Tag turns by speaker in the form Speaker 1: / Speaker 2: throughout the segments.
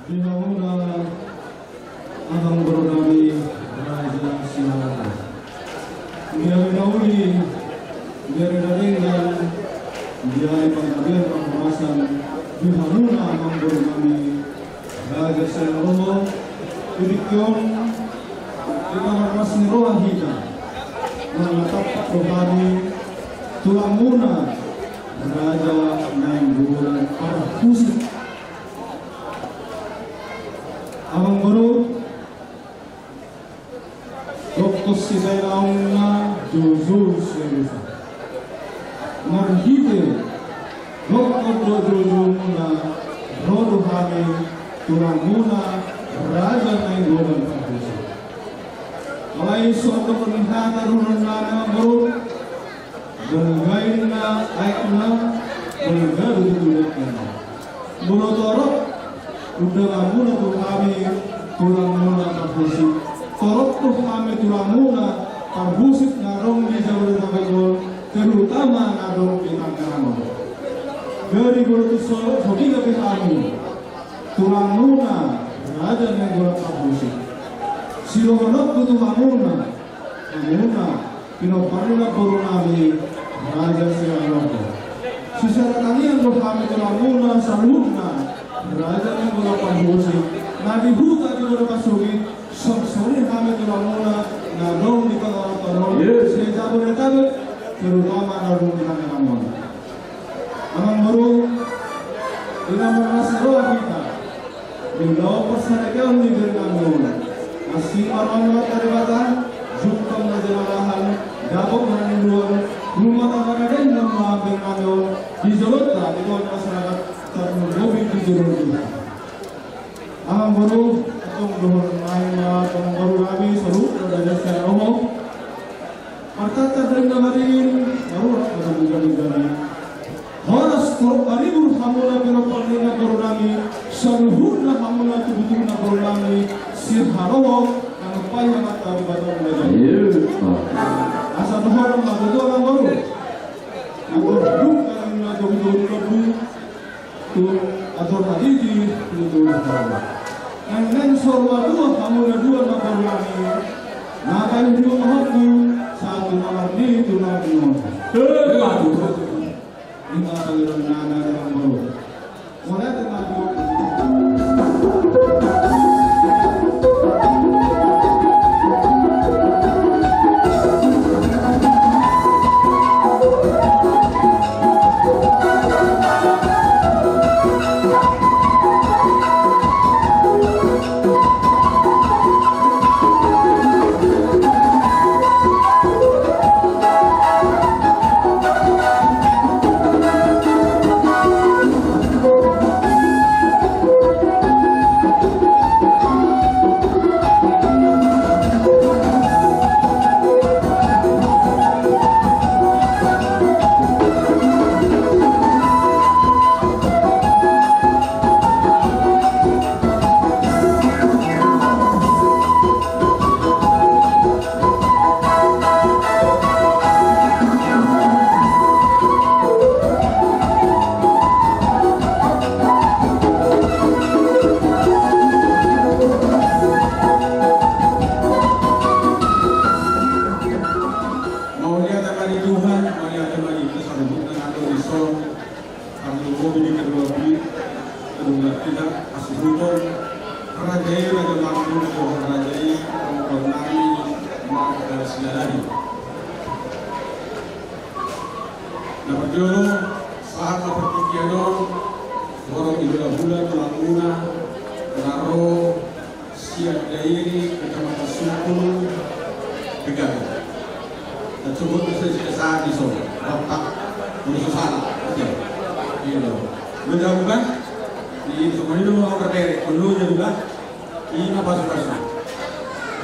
Speaker 1: Binauna abang brodami raja siapa? Dia binauli, dia redaringan, dia pengabdian pengemasan. Binauna abang brodami raja siapa? Demikian kita bermasni roh kita menatap rohani tulang muna raja nainggolan para pusat. Amang guru Doktor Sisayauna Jujur Serusa Marhite Doktor Jujur Muna Roduhani Tulang Muna Raja Nainggolan Fakusa Malay suatu penihana runana guru Bergaina aikna Bergaru tulekna Munotorok udah muna tuh kami tulang muna terbusit torok tuh kami tulang muna terbusit narong di jauh dari terutama narong di tangkaran dari guru tuh sobi ke kami tulang muna raja yang guru terbusit silomanok tuh tulang muna pinoparina guru nabi raja siang secara kalian tuh kami tulang muna salurna raja yang melakukan musik, nabi buka di beberapa suri, sore kami tulamuna, nadong di tengah-tengah, sejabu-jabu, terutama nadong di tengah-tengah. Amang baru, dinamakan nasaroh kita, beliau persatuan di Bernamon, masih orang-orang teribatan, jumpa menjelajahan, dapat menentukan, rumah tangga dan nama Bernamon, di Jakarta, di luar masyarakat. Terlebih di jalur kita. Amang guru atau guru lain atau guru kami seru dari secara umum. Markata dan namarin baru ada bukan. Horas korbanibur hamula beropalina guru kami seluruhnya hamula tubuhnya guru kami sirharo yang paling mata batal belajar. Asal orang betul orang baru. Aku bukan guru atau hadiji itu dan sorwa kamu dua nakal lagi nakal dua mahku satu malam itu nabi ini aliran nana yang baru mulai tetapi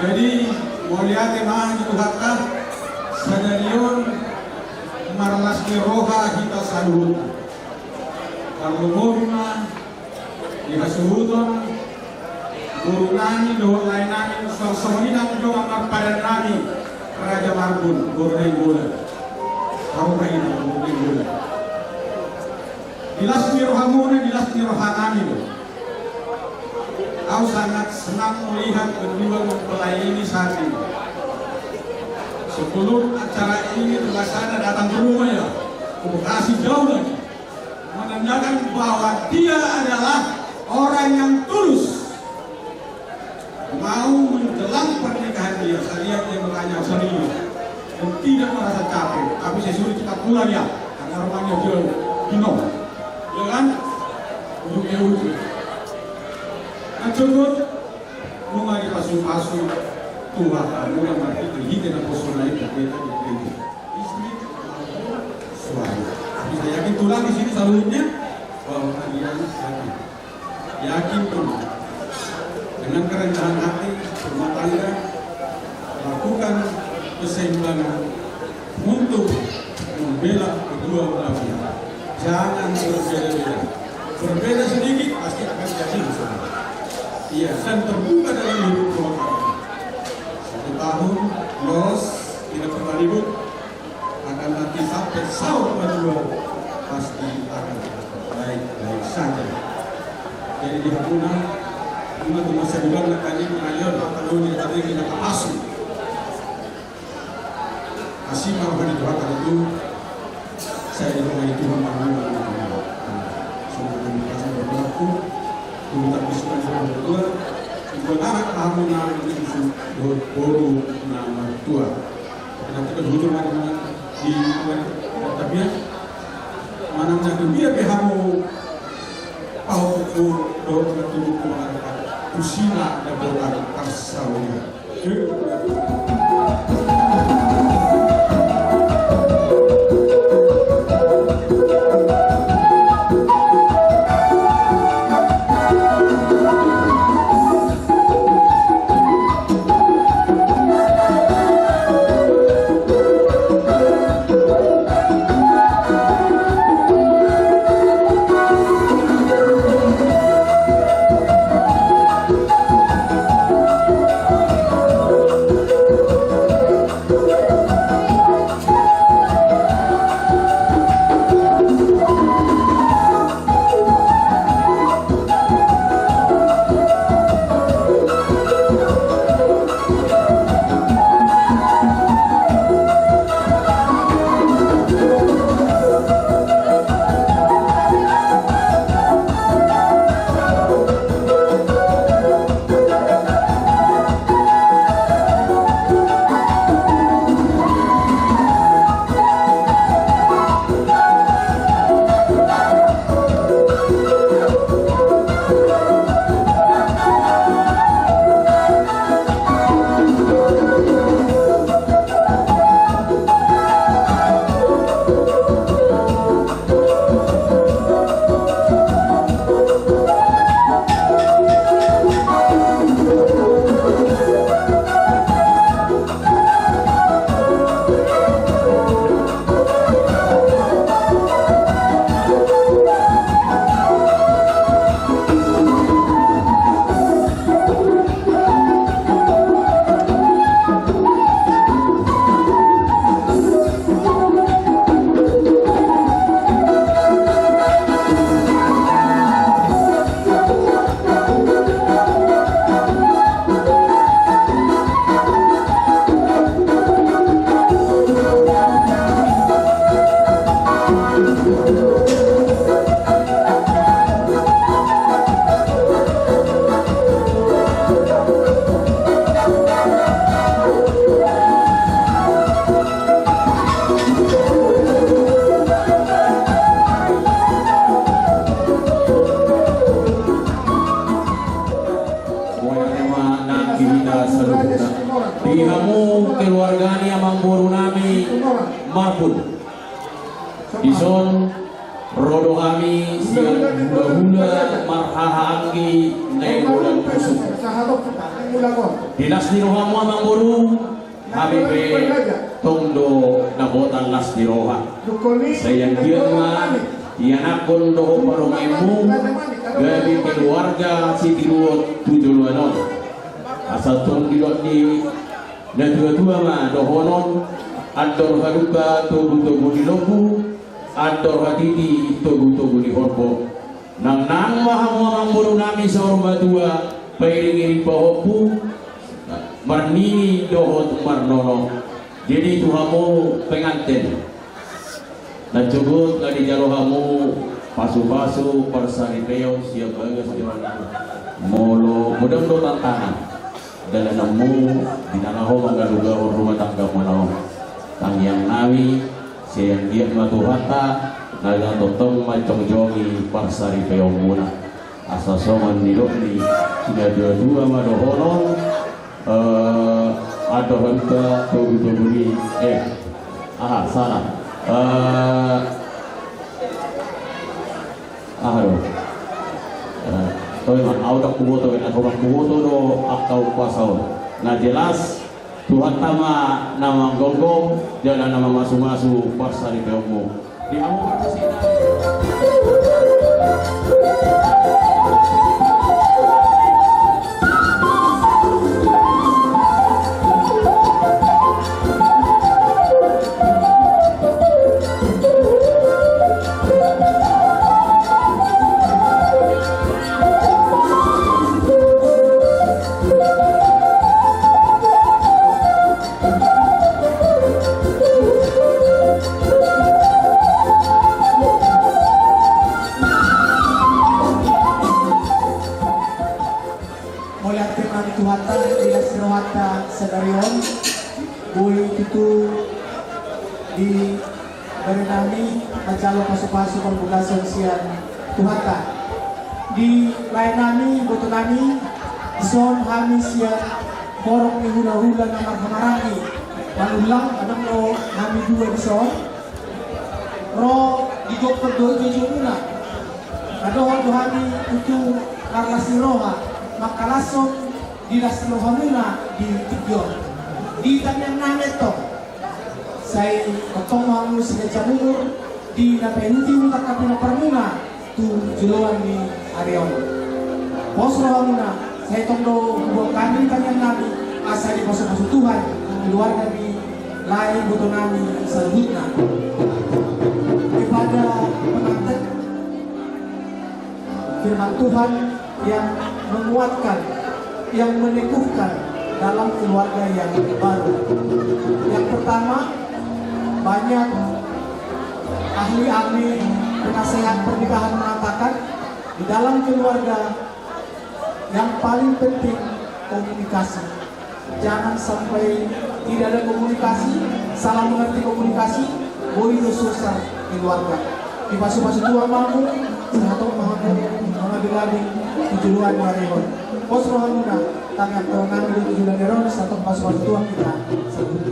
Speaker 1: jadi mulia tema itu hakka sadarion marlas roha kita salut kalau murna dikasuhuton guru nani doa lain nani sosoni nani doa pada nani raja marbun guru bola kamu pengen guru bola dilas rohamuna dilas rohanani
Speaker 2: Aku sangat senang melihat berdua mempelai ini saat ini. Sebelum acara ini terlaksana datang ke rumahnya, ke Bekasi jauh lagi, menandakan bahwa dia adalah orang yang tulus mau menjelang pernikahan dia. Saya lihat dia bertanya serius dan tidak merasa capek. Tapi saya suruh cepat pulang ya, karena rumahnya jauh, Gino, ya kan? Ujung. Nah cukup, rumah dipasuh-pasuh Tuhan, mulai mati terhidupkan dan posona itu kita diberi istri, suami. Tapi saya yakin tulang di sini salurnya bahwa kalian yakin pun dengan kerendahan hati rumah tangga lakukan keseimbangan untuk membela kedua belah pihak. Jangan berbeda-beda. Berbeda sedikit pasti akan jadi masalah. Iya, dan terbuka dalam hidup rumah tangga. 1 tahun lolos tidak pernah ribut, akan nanti sampai sahur berdua pasti akan baik-baik saja. Jadi di Hakuna itu masa bilang kali mengalir kalau dia tadi kita asu. Asih mau didoakan itu saya didoakan Tuhan Allah. Semoga dikasih berlaku. Kita bisa berdua, anak kamu nama itu baru nama tua. Dan kita duduk di tapi mana nak dia kamu tahu itu dorong duduk keluar kusina dan berada karsaunya.
Speaker 3: Pihamu keluargani amang boru nami Marpun Ison rodo kami siang hula-hula marhaha anggi nai bulan pusuk dinas di rohamu amang boru habibe tongdo nabotan las di roha sayang giangan ianakon doho parongemu gabi keluarga si tiruot tujuluanon asal tong dilot di na dua-dua ma dohonon ador haruka togu-togu di loku ador hadidi togu-togu di horbo nang mahamamang buru nami sa orma dua pairing bahopu marnini dohot marnono. Jadi tuhamu pengantin. Dan cukup ngadi jarohamu pasu-pasu persaripeo siap bagas jalan itu. Molo mudah-mudahan tantangan. Dalam nemu dinanaho manggaluga rumah tangga monao. Tangyang nawi siyang giat matuhata naga totong macong jongi persaripeo muna. Asasoman nilok ni sila dua-dua madohonon ada hanta tubuh-tubuh salah man audak kuboto atau kuboto do akau pasau. Nah jelas Tuhan tama nama gonggong jalan nama masu-masu pasari peomu di awal sini.
Speaker 4: Sedarion bui itu di berenami macalo pasu-pasu pembukasan sian Tuhata di layanami botonami zon kami sian borong ni hula-hula namar hamarani manulang adang lo kami dua di zon ro di dokter doi jujuruna adoh dohani itu karlasi roha makalason di Rasrohamuna di Tigion di Tanyang Nameto saya ketong hangus sa Jamur di Napehuti utak kapina parmuna tu juluan di Arion Posrohamuna saya tondo buang kami Tanyang Nabi asa di pasok-pasok Tuhan keluarga di lain botonami selanjutnya kepada pengantin firman Tuhan yang menguatkan yang meneguhkan dalam keluarga yang baru. Yang pertama, banyak ahli-ahli penasehat pernikahan mengatakan di dalam keluarga yang paling penting komunikasi. Jangan sampai tidak ada komunikasi, salah mengerti komunikasi, boleh susah keluarga. Di pasu-pasu tua mampu, satu mengambil lagi tujuan Marihon. Posrohamuna tangan tongan di tujuan Deron satu pasu-pasu tua kita sebut.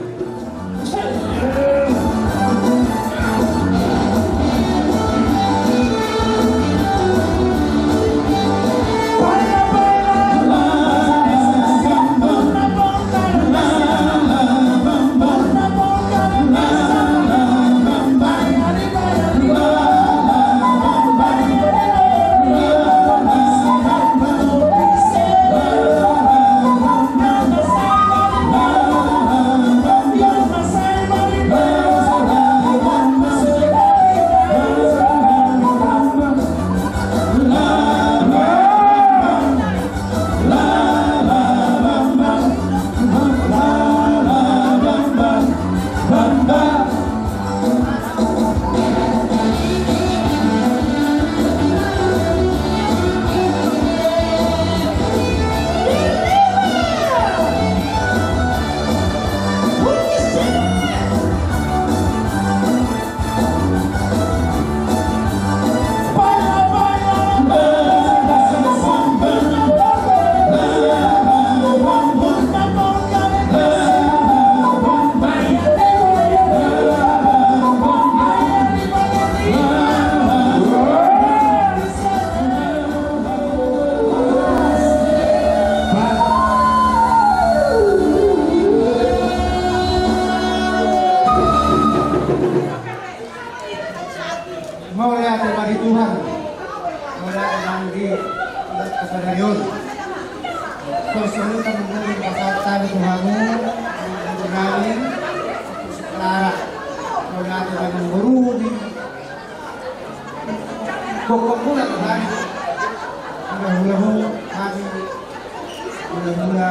Speaker 4: mula-mula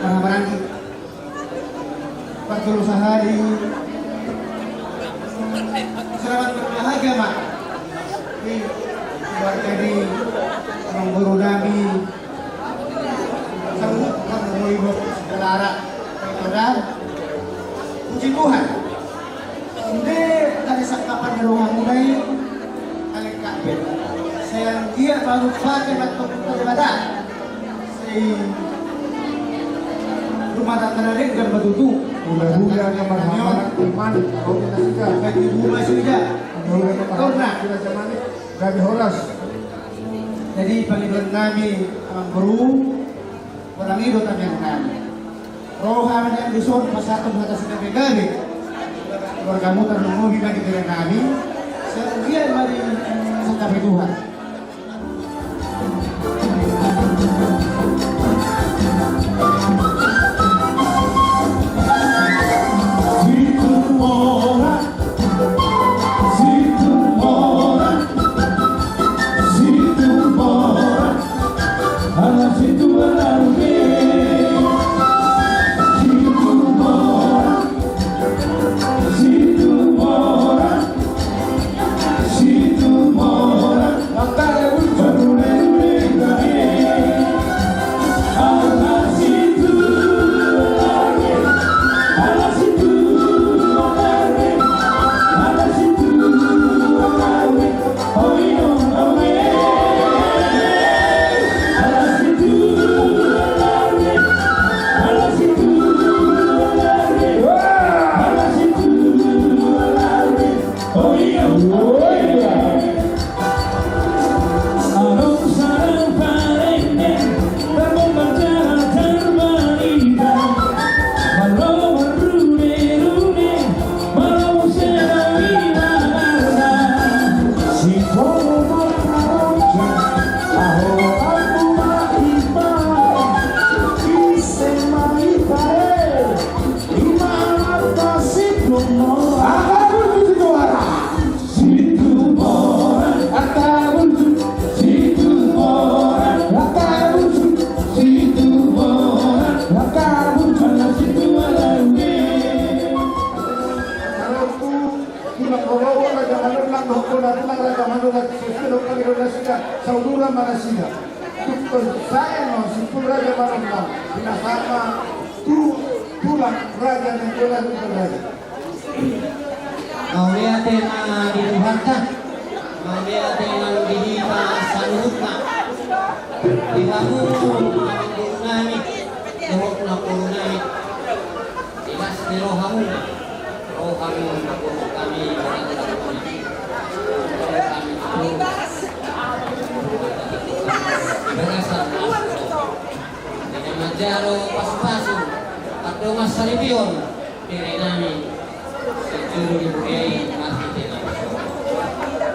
Speaker 4: marah-marahi pagtulong sa hari. Selamat berbahagia, Mak. Keluarga di ang guru namin sa mga selara pada puji Tuhan. Hindi dari sa kapanirungan mo na alikapit. Saya dia baru pakai waktu daripada saya rumah tanarin dan batutu.
Speaker 1: Hula-hula na marhaman iman. Kau kita sudah.
Speaker 4: Bagi rumah sudah.
Speaker 1: Hula-hula kita zaman ini. Gabi horas.
Speaker 4: Jadi Panginoon namin ang guru, walang ilo kami namin. Rohan yang disuon pasatong hata sa gabi-gabi. Keluarga mo tanong na kita namin. Sa ugian mali sa kapituhan.
Speaker 1: Saudara Marasida, saya no simpul raja Marasida, binasama tulang raja yang telah raja.
Speaker 5: Mau lihat yang diluhanta, mau lihat yang dihita saluhutna, dibangun nami, dohok na nami, ilas ni rohamu nakul kami Bagasan dengan majaro pas-pasu atau mas saribion diri nami sejuru ibu kiai mati dengan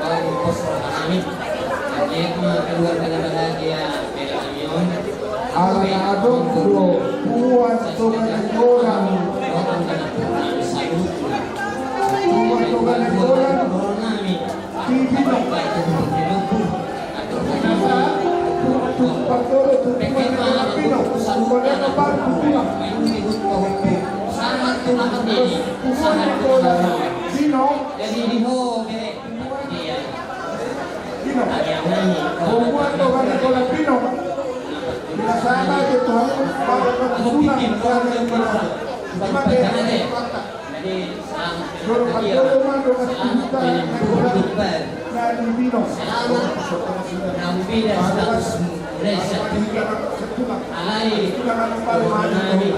Speaker 5: kau pos kami kami keluarga bahagia diri namion
Speaker 1: Ala adong dulu buat tuhan orang,
Speaker 5: orang dengan salut
Speaker 1: buat tuhan orang,
Speaker 5: nami
Speaker 1: tidak Pagtulog tutupan ng mga Pino, wala na ba ang tulang?
Speaker 5: Sangat tulang ini, sangat tulang.
Speaker 1: Sino?
Speaker 5: Jadi di ho, dia.
Speaker 1: Pino. Bubuhat to ka na tulang Pino. Binasama ito ha, para magtulang sa ating mga.
Speaker 5: Jadi
Speaker 1: Pero pagtulog man doon at pumunta ng tulang na ni Pino.
Speaker 5: Nampida status Malaysia. Alay, nami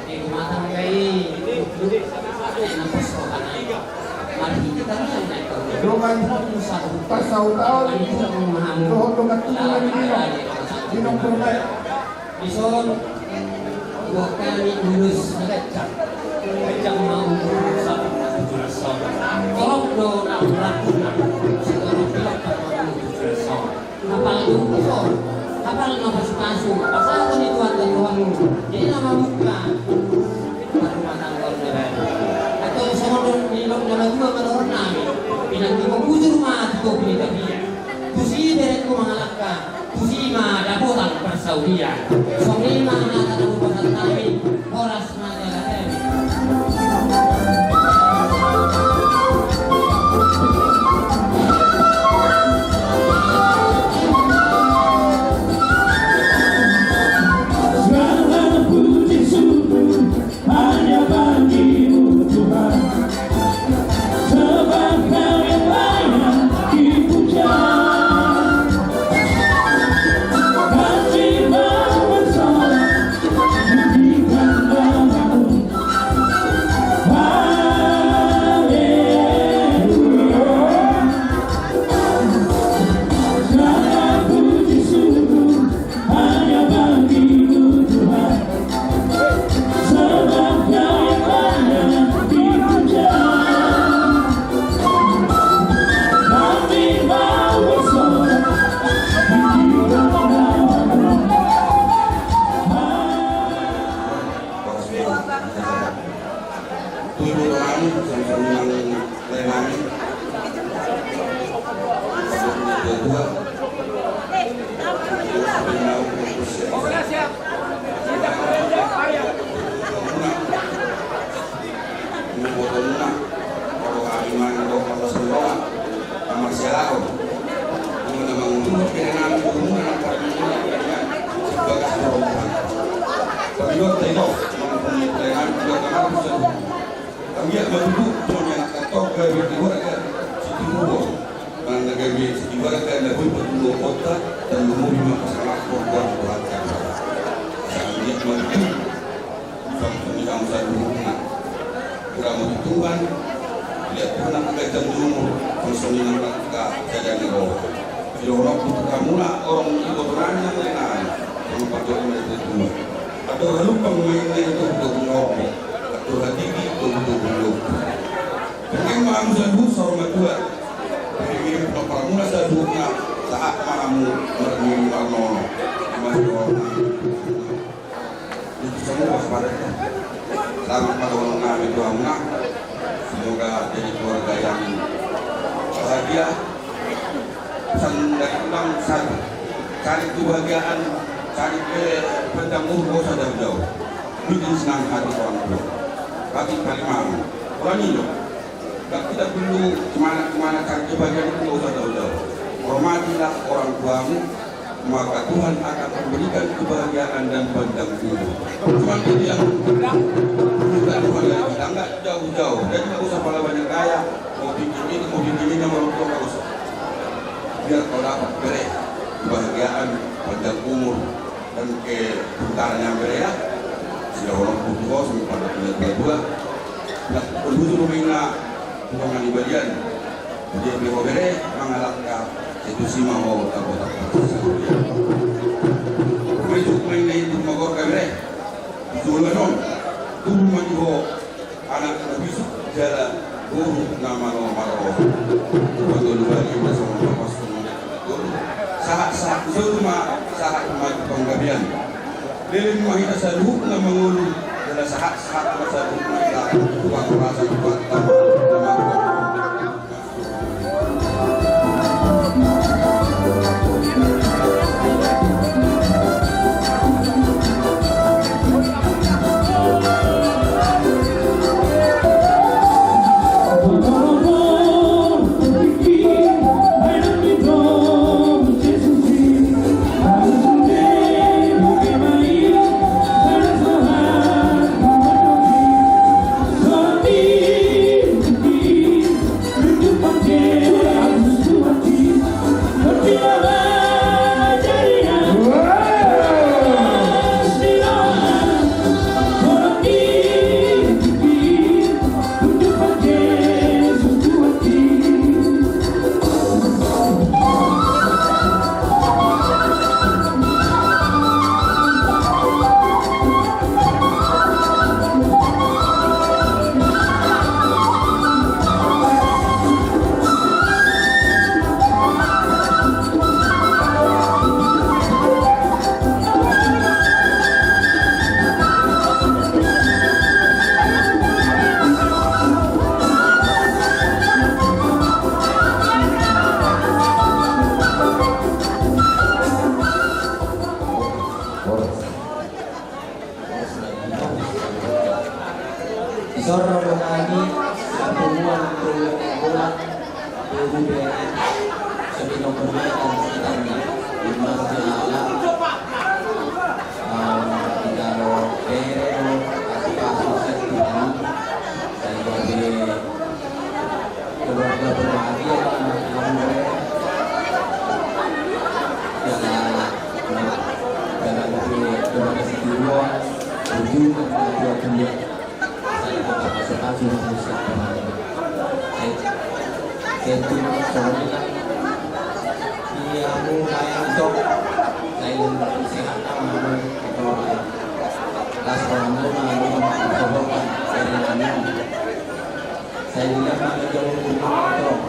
Speaker 5: di matang kay napos ko ka na. Mari kita na ito.
Speaker 1: Doon pasaw-taon, doon doon at tulang ni Pino. Pinong tunay.
Speaker 5: Bison, huwag kami ulus na kacang. Kacang maulus sa pagkakasyon. Korok do na ulakot na. Siguro pilak pa maulus. Kapal yung puso. Kapal na pasu-pasu. Pasal ko nito ang gawang mo. Hindi na mamukla. Pagkumatanggal na rin. At yung sa mga nilong na nagmamanoon namin, pinagdimabudyo mga ito pinitabiya. Tusi direct ko mga lakka. Tusi mga dapotan. Saudia. Sonina na kabupaten kami, Horas Majalaya.
Speaker 6: Segala puji syukur hanya bagimu Tuhan, sebab Kau yang layak dipuja. Kasih bawa salat diberikan namamu. Haleluya. Segala puji syukur hanya bagimu Tuhan, sebab Kau yang layak dipuja. Kami bawa salat diberikan namamu.
Speaker 7: Tujuh orang sama-sama yang lain-lain. Kedua, kami akan duduk dengan kantor ke luar ke Siti Mubo, mana kami Siti Mubo ke lebih berdua kota dan memulai masalah korban kebakaran. Kami akan duduk sampai dalam satu rumah. Kurang Tuhan, lihat Tuhan akan kaitan dulu konsolin mereka jaga negara. Bila orang putus kamu lah orang itu orang yang lain, kamu patut mereka dulu. Atau lalu pemainnya itu untuk mengopi. Tuhan tinggi untuk belum. Mungkin malam zabu sama dua. Pengirim pramula zabunya saat malam mengirim arno. Masih orang. Itu semua waspada. Selamat pada orang kami doa. Semoga jadi keluarga yang bahagia. Pesan dari ulang satu. Cari kebahagiaan, cari pendamping bosan dan jauh. Bikin senang hati orang tua. Bagi Kalimantan, orang ini tak tidak perlu kemana-kemana cari kebahagiaan itu tidak usah jauh-jauh. Hormatilah orang tuamu, maka Tuhan akan memberikan kebahagiaan dan pendampingan. Cuma itu yang bukan Tuhan dari kita, enggak jauh-jauh. Dan tidak usah pada banyak gaya, mau bikin ini yang orang tua nggak usah. Biar kau dapat beri kebahagiaan, panjang umur dan kebentaran yang beri ya. Sudah orang putih sampai pada dua. Nah, berhubung rumahnya hubungan ibadian. Dia beri mengalahkan itu si mau tak. Itu mainnya itu magor kabere. Jualan turun manjo anak habis jalan guru nama maro. Waktu dua ini sama pas saat semua saat maju penggabian. Lilin mahita sa luhuk na mangulong dala sahat-sahat na sa luhuk na ita tuwang rasa tuwang tamo na magpapagod.
Speaker 6: Thank you.
Speaker 5: Sorong kami pertemuan untuk bulan BUBN sebelum perbaikan sekitarnya di Masjid Ala Bintaro Perero Kasus Sektian dan dari keluarga berbahagia jangan keluarga Setiruan ujung kedua kemudian saya musik saya itu soalnya dia mulai untuk saya sehat sama keluarga las orang mencoba dari kami saya lihat mana jauh untuk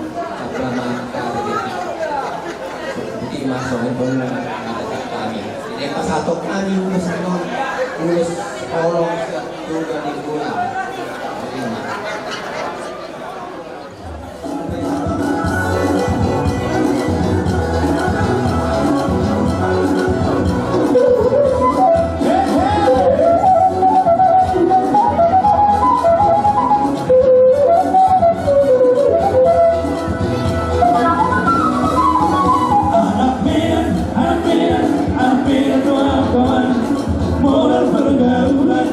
Speaker 5: selama karir seperti masuk itu ada kami jadi pas satu kami urus sekolah juga di bulan
Speaker 6: Moral pergaulan,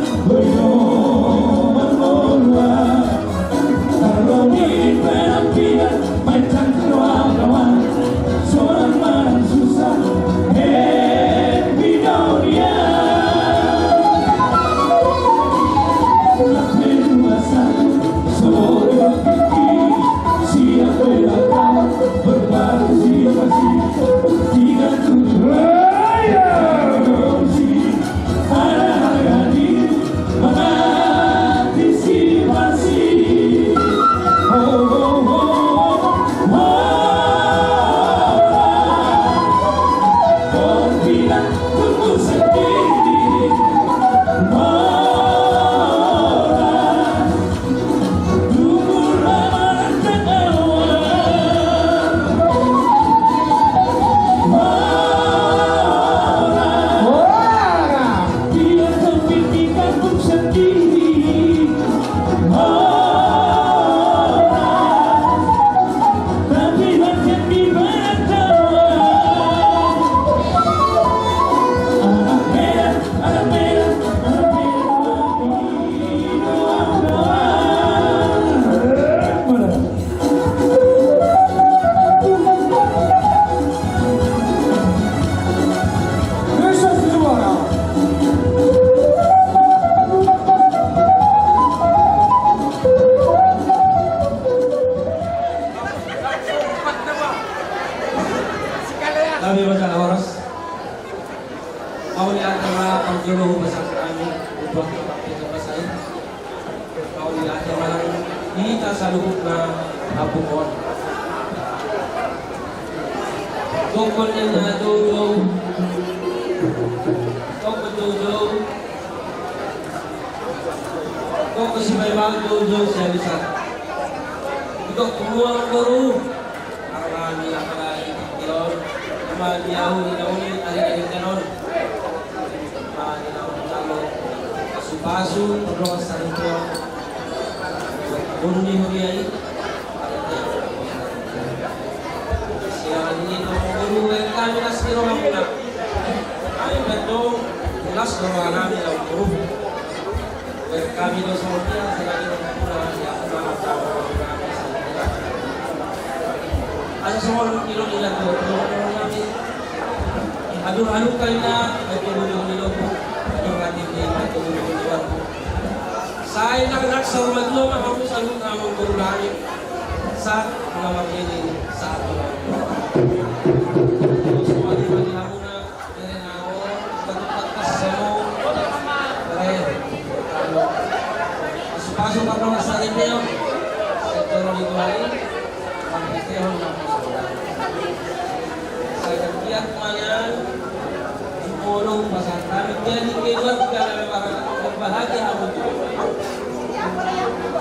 Speaker 5: Pagkuluh bersama kami untuk kita pasai. Kau lihat jalan kita salubuk na hapukon. Tukul na dodo, tukul dodo, tukul si Baybang dodo siya bisa. Ito kumuha ng guru. Marami ang mga itilon. Madiyaw nilawin alikaling ganon. Pasu terus santo undi huriai siapa ini guru yang kami nasir orang pula kami betul jelas bahwa kami dalam guru kami itu semuanya selagi orang pula yang ada semua kilo ilah kami adu kalinya betul saya nak sa rumah dulu mah sa rumah ng guru namin sa mga magiging sa ato. Semua di mana muna dari nao pagkas sa mo. Pasok pa ng sa review. Sektor dito ay pagkiteho na sa katiyak mayan tulong pasal jadi keluarga para berbahagia untuk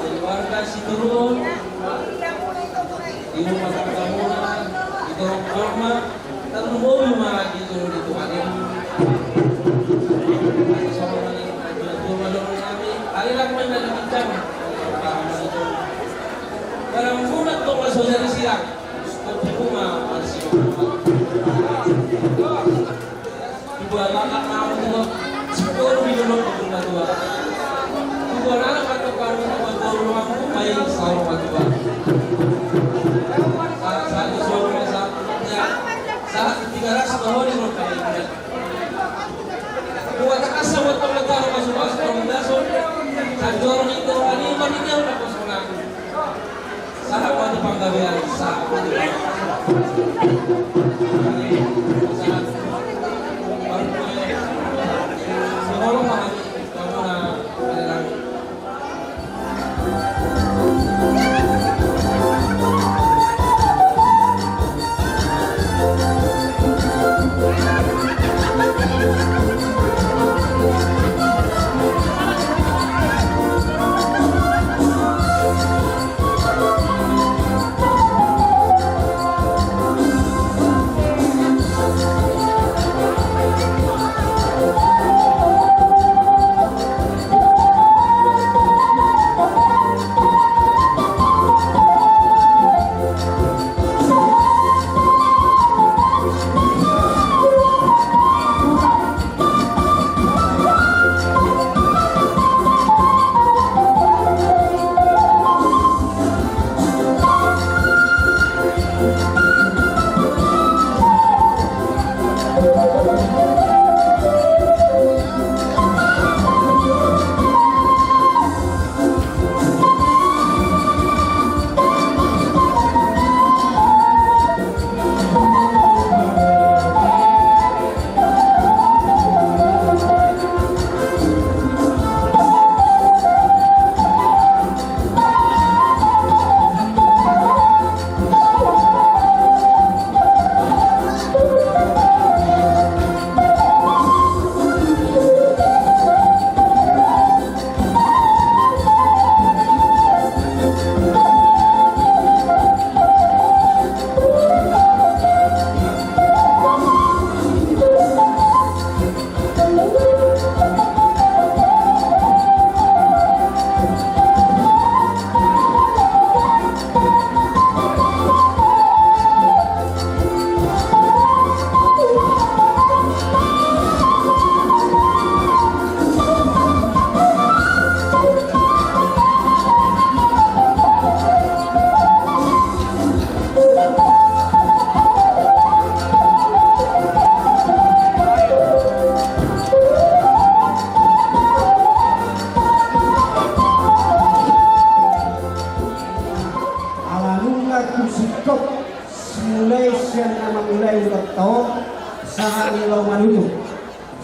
Speaker 5: keluarga si turun di rumah kamu di rumah terlalu rumah di turun itu ada seorang yang berdoa kami hari lagi menjadi bincang buat makan mau tuh sepuluh minum untuk tua. Buat anak atau baru buat rumah bayi selalu tua. Saat suami saat 300 tahun di rumah ini. Buat kasar buat pemerintah masuk masuk saat dorong itu ini udah kosongan. Saat buat panggawean saat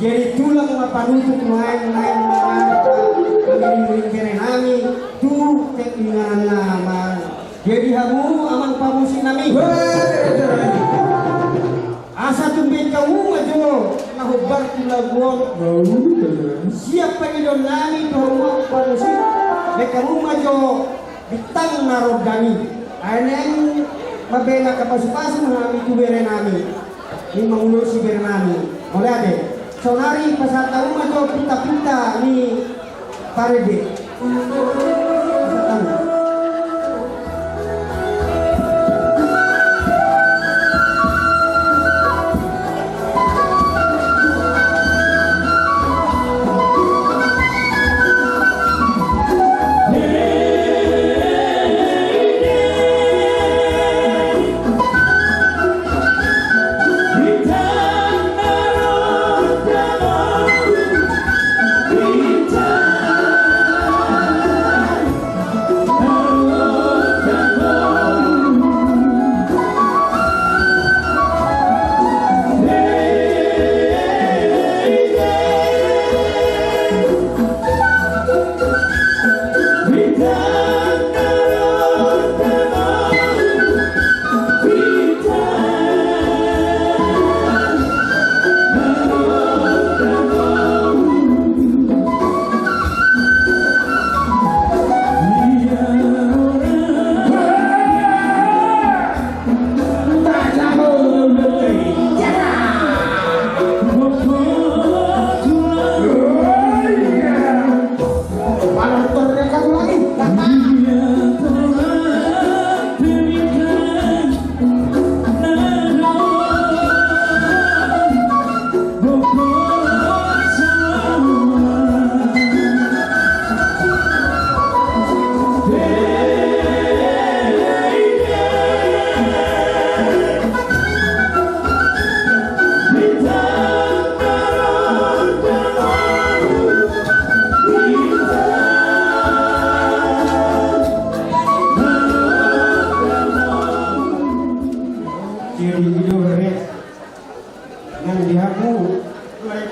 Speaker 4: jadi tulang mapanutuk main-main kami kene nami tu keinginan nama jadi hamu aman pamusi nami asa tumben kamu ajo nahubar tulaguang siapa idon nami tu hamu pamusi mereka kamu ajo bitang narodani anen mabena kapasu-pasu nami tu bere nami ni mangulusi bere nami oleh ade sonari pasal tahu majo pita-pita ni parede.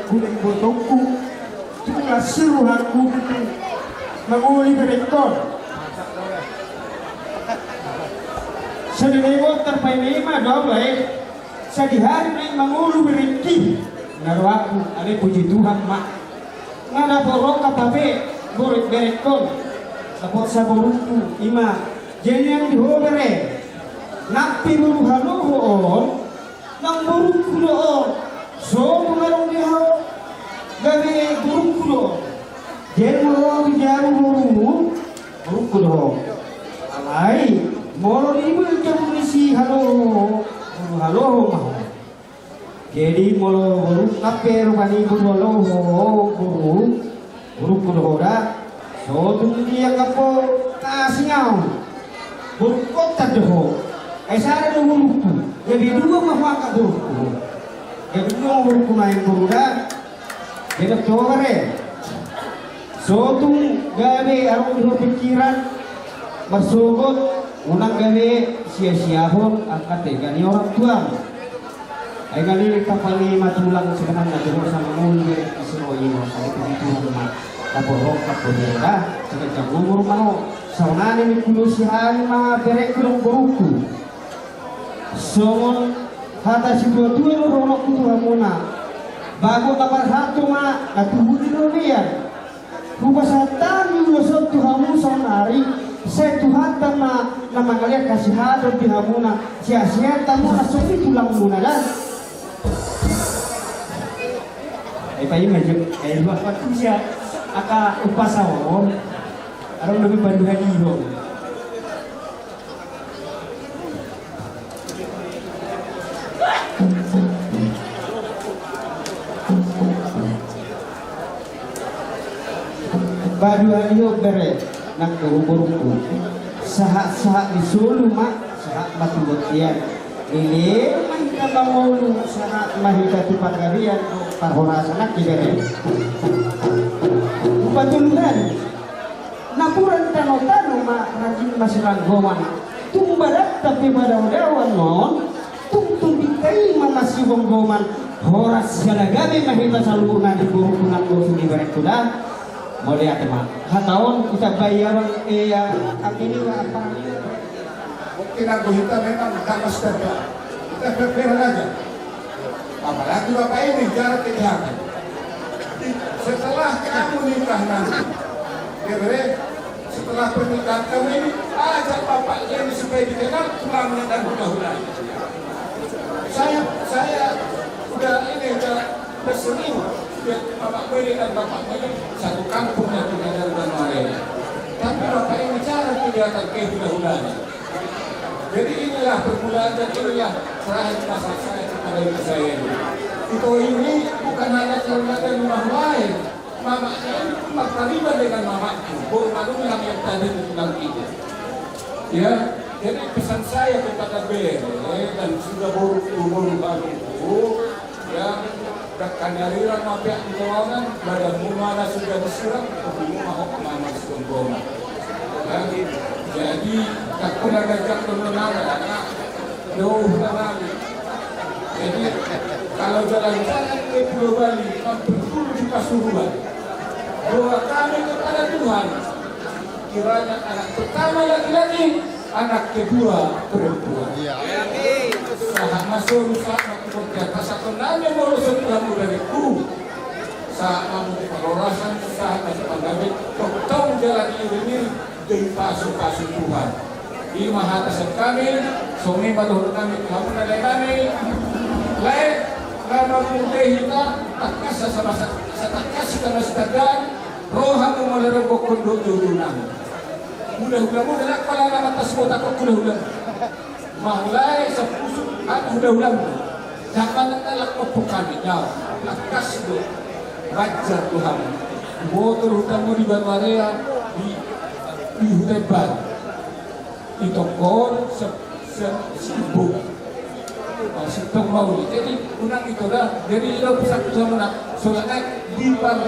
Speaker 4: kuning botongku cuma suruhanku itu menguli berekor sedang terpainima doble sehari ini mengulu beriki ngaruh aku ada puji Tuhan mak ngada borok apa be borek berekor lapor saborungku ima jeneng dihobere napi buru haluhon nang burungku doon so mengarong dihaw gabi burungku doon jeneng mo bijaru burungku doon alay moro ibu kamu isi halo mah jadi molo burung napi rupani buru burungku doon so tunggu dia kapo kasingau burung kota doh saya ada burungku jadi dua mafaka burungku jadi dua burungku main buruda jadi coba so tung gawe arung di pikiran bersugut unang gawe sia-siahon angkat gani orang tua ay gali kapali matulang sebenarnya dulu sama muli isro ino sa ito kaporok kaporok sa umur mano saunani ni kulusihan mga berek kurang burungku songon hata si dua-dua ronok kutuhan muna bago kapal satu ma natuhuli nurian rubah satan yung lusot tuhamu saunari saya Tuhan tama na mangalir kasih hadap di hamuna sia-sia tamu asupi tulang muna dah payo medyo luas waktu siya aka upasawon arang lebih banduhan hiro banduhan hiro bere nak burungku sahak-sahak disulu mak sahak batu botian ini mahita bangolu sahak mahita tupat garian parhorasa nak kibere upatulunan napuran tano-tano rajin masiranggoman tumbadat tapi badaw-dawan non tungtung-tingkai masih bonggoman horas galagabi mahita salunan di burungan dosu di barek kuda mau lihat teman hatawon kita bayar ang ini apa
Speaker 2: mungkin aku kita memang kamas terbaik kita berpikir aja apalagi bapak ini jarak kejahatan setelah kamu nikah nanti setelah pernikahan kamu ini ajak bapak ini supaya dikenal tulangnya dan mudah-mudahan saya udah bersering bapak beli dan bapak beli satu kampungnya tidak ada dan Maria tapi bapak ini cara kelihatan mudah-mudahan jadi inilah permulaan dan inilah serahan masalah saya kepada ibu saya itu ini bukan hanya karena ada rumah lain mamanya ini pun terlibat dengan mamaku baru malu yang tadi tentang itu ya jadi pesan saya kepada Bere dan sudah baru ya kanyariran mapiak di kawangan badan mumana sudah disiram tapi mau mama sembona jadi tak pernah ngajak mengenal anak jauh lagi jadi kalau jalan-jalan ke Pulau Bali hampir di Pasuruan doa kami kepada Tuhan kiranya anak pertama laki-laki anak kedua perempuan saat masuk saat kemudian rasa kenalnya mau kamu dari guru saat kamu perorasan saat masih pandemi kau jalan ini dari pasu-pasu Tuhan di mahatasan kami sungai batu kami kamu nadai kami lain karena putih kita tak kasih sama tak kasih karena sedang rohan memelihara bokon dudunang mudah-mudahan nak pala nama tas kota kok mudah-mudahan maulai sepusuk mudah-mudahan jangan telak opok kami jauh lakas itu raja Tuhan motor hutangmu di Banwaria di hutan baru di tokor sibuk sitok mau jadi unang itu dah jadi itu bisa sama soalnya di bar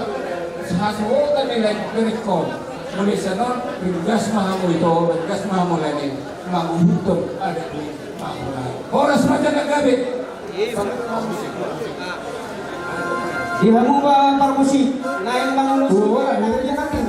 Speaker 2: sehasota nilai direkon Malaysia non bergas mahamu itu bergas mahamu lagi manghutum ada di mahulai horas macam gabe
Speaker 5: Di hamu ba parmusik naik bangun
Speaker 4: Wala, hindi niya kami.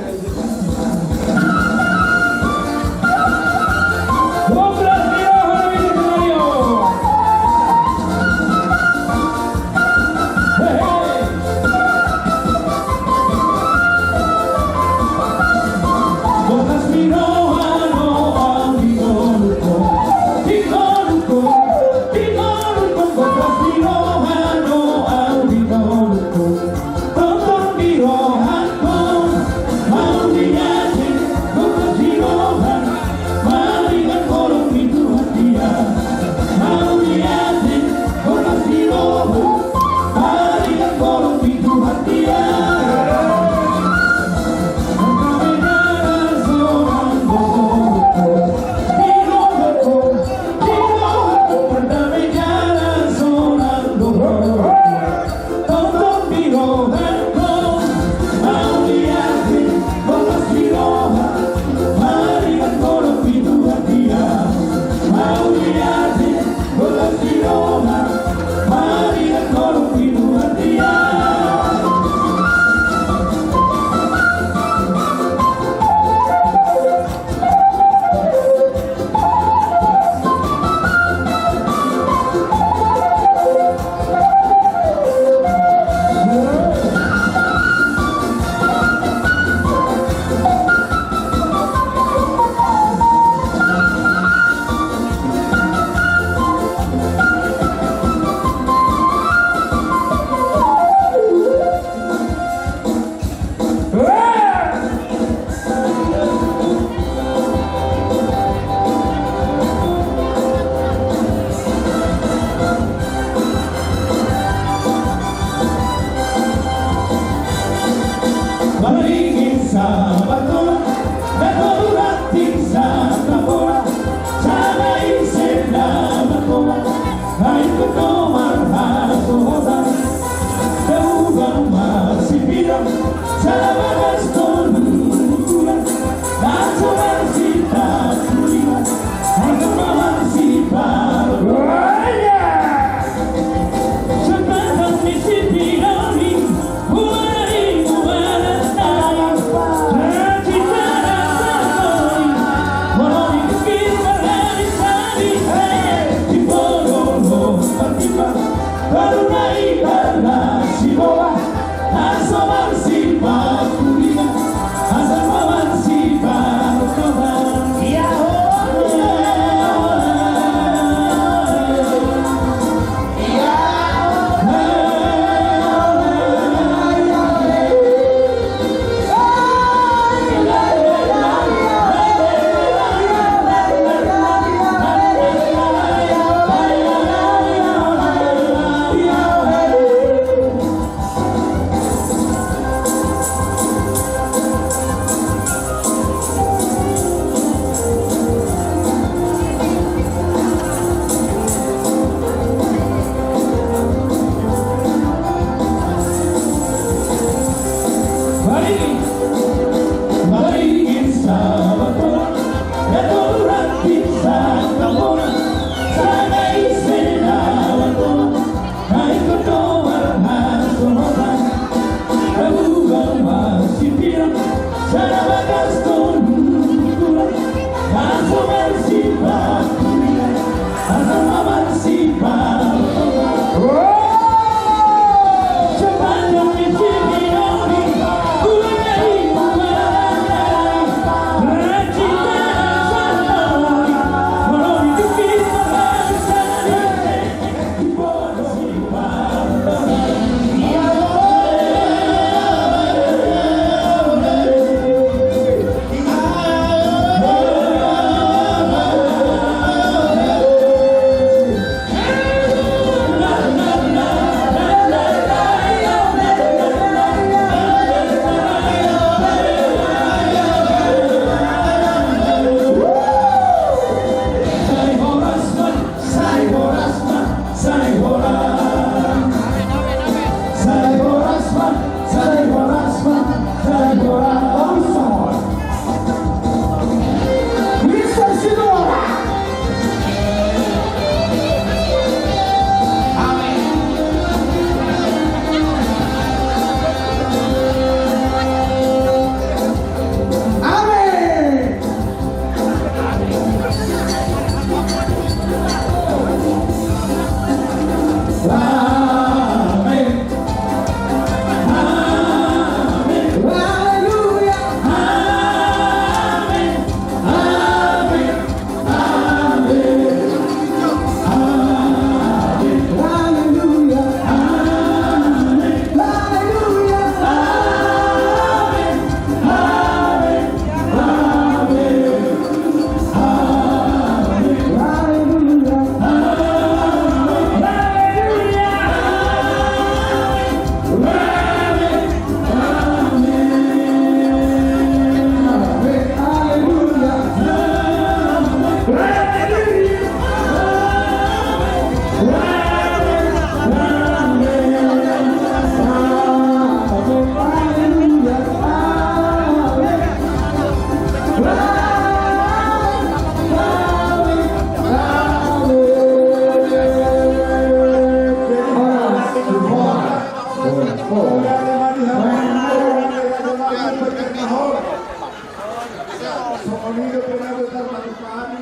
Speaker 1: Soalnya